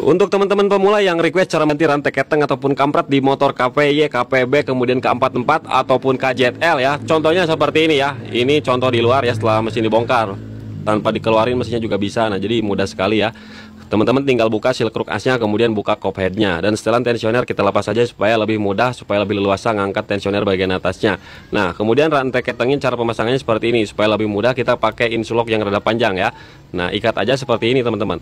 Untuk teman-teman pemula yang request cara ganti rantai keteng ataupun kampret di motor KPY, KPB, kemudian K44 ataupun KZL ya. Contohnya seperti ini ya. Ini contoh di luar ya setelah mesin dibongkar. Tanpa dikeluarin mesinnya juga bisa. Nah, jadi mudah sekali ya. Teman-teman tinggal buka silk crook asnya, kemudian buka kop headnya, dan setelan tensioner kita lepas saja supaya lebih mudah, supaya lebih leluasa ngangkat tensioner bagian atasnya. Nah, kemudian rantai ketengin cara pemasangannya seperti ini. Supaya lebih mudah kita pakai insulok yang rada panjang ya. Nah, ikat aja seperti ini teman-teman.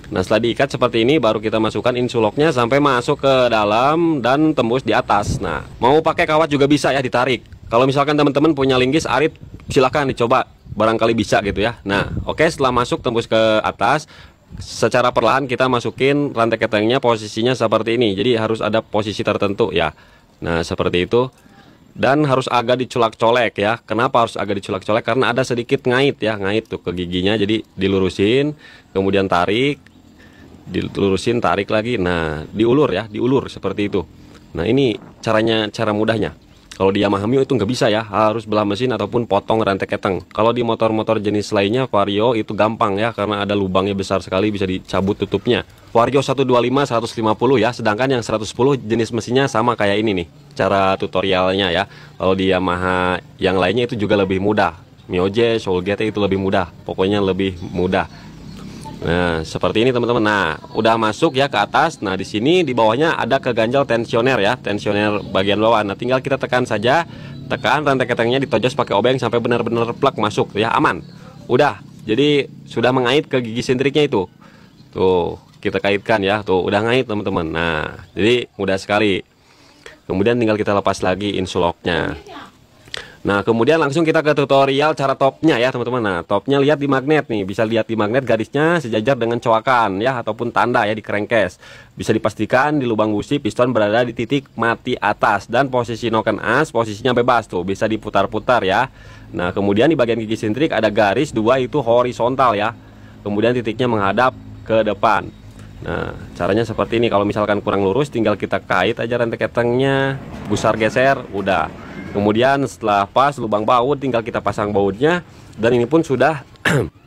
Nah, setelah diikat seperti ini baru kita masukkan insuloknya sampai masuk ke dalam dan tembus di atas. Nah, mau pakai kawat juga bisa ya, ditarik. Kalau misalkan teman-teman punya linggis arit, silahkan dicoba, barangkali bisa gitu ya. Nah, oke, setelah masuk tembus ke atas, secara perlahan kita masukin rantai ketengnya, posisinya seperti ini. Jadi harus ada posisi tertentu ya. Nah, seperti itu. Dan harus agak dicolak-colek ya. Kenapa harus agak dicolak-colek? Karena ada sedikit ngait ya, ngait tuh ke giginya. Jadi dilurusin, kemudian tarik, dilurusin, tarik lagi. Nah, diulur ya, diulur seperti itu. Nah, ini caranya, cara mudahnya. Kalau di Yamaha Mio itu nggak bisa ya, harus belah mesin ataupun potong rantai keteng. Kalau di motor-motor jenis lainnya, Vario itu gampang ya, karena ada lubangnya besar sekali, bisa dicabut tutupnya. Vario 125, 150 ya, sedangkan yang 110 jenis mesinnya sama kayak ini nih, cara tutorialnya ya. Kalau di Yamaha yang lainnya itu juga lebih mudah. Mio J, Soul GT itu lebih mudah, pokoknya lebih mudah. Nah, seperti ini teman-teman. Nah, udah masuk ya ke atas. Nah, di sini di bawahnya ada keganjal tensioner ya, tensioner bagian bawah. Nah, tinggal kita tekan saja, tekan rantai ketengnya ditojos pakai obeng sampai benar-benar plak masuk ya, aman. Udah. Jadi sudah mengait ke gigi sentriknya itu. Tuh, kita kaitkan ya. Tuh, udah ngait teman-teman. Nah, jadi mudah sekali. Kemudian tinggal kita lepas lagi insuloknya. Nah, kemudian langsung kita ke tutorial cara topnya ya teman-teman. Nah, topnya lihat di magnet nih, bisa lihat di magnet garisnya sejajar dengan coakan ya, ataupun tanda ya di crankcase. Bisa dipastikan di lubang busi piston berada di titik mati atas, dan posisi noken as posisinya bebas tuh, bisa diputar-putar ya. Nah, kemudian di bagian gigi sentrik ada garis dua, itu horizontal ya. Kemudian titiknya menghadap ke depan. Nah, caranya seperti ini. Kalau misalkan kurang lurus, tinggal kita kait aja rantai ketengnya, gusar geser, udah. Kemudian setelah pas lubang baut, tinggal kita pasang bautnya. Dan ini pun sudah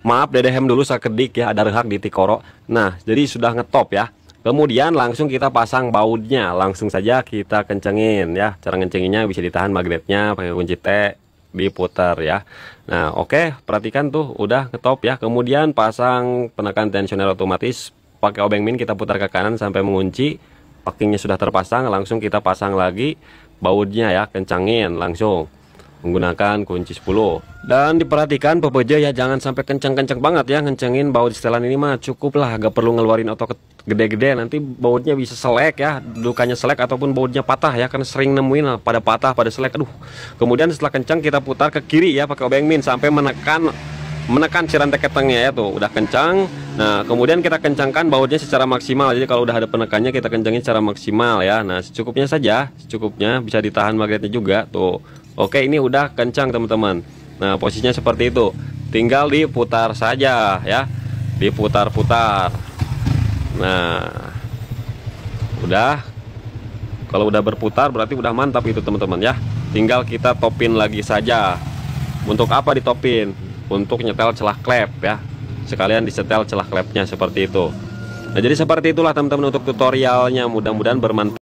maaf DDM dulu sakedik ya, ada rehak di tikoro. Nah, jadi sudah ngetop ya. Kemudian langsung kita pasang bautnya, langsung saja kita kencengin ya. Cara ngencenginnya bisa ditahan magnetnya pakai kunci T, diputar ya. Nah, oke, perhatikan tuh udah ngetop ya. Kemudian pasang penekan tensioner otomatis, pakai obeng min kita putar ke kanan sampai mengunci. Packingnya sudah terpasang, langsung kita pasang lagi bautnya ya, kencangin langsung menggunakan kunci 10. Dan diperhatikan pebeja ya, jangan sampai kencang-kencang banget ya ngencengin baut setelan ini mah, cukup lah, gak perlu ngeluarin otot gede-gede, nanti bautnya bisa selek ya, dukanya selek ataupun bautnya patah ya, karena sering nemuin lah, pada patah, pada selek, aduh. Kemudian setelah kencang kita putar ke kiri ya pakai obeng min sampai menekan si rantai ketengnya ya, tuh udah kencang. Nah, kemudian kita kencangkan bautnya secara maksimal. Jadi kalau udah ada penekannya kita kencangin secara maksimal ya. Nah, secukupnya saja, secukupnya, bisa ditahan magnetnya juga tuh. Oke, ini udah kencang teman-teman. Nah, posisinya seperti itu, tinggal diputar saja ya, diputar-putar. Nah, udah. Kalau udah berputar berarti udah mantap itu teman-teman ya. Tinggal kita topin lagi saja. Untuk apa ditopin? Untuk nyetel celah klep ya, sekalian disetel celah klepnya seperti itu. Nah, jadi seperti itulah teman-teman untuk tutorialnya, mudah-mudahan bermanfaat.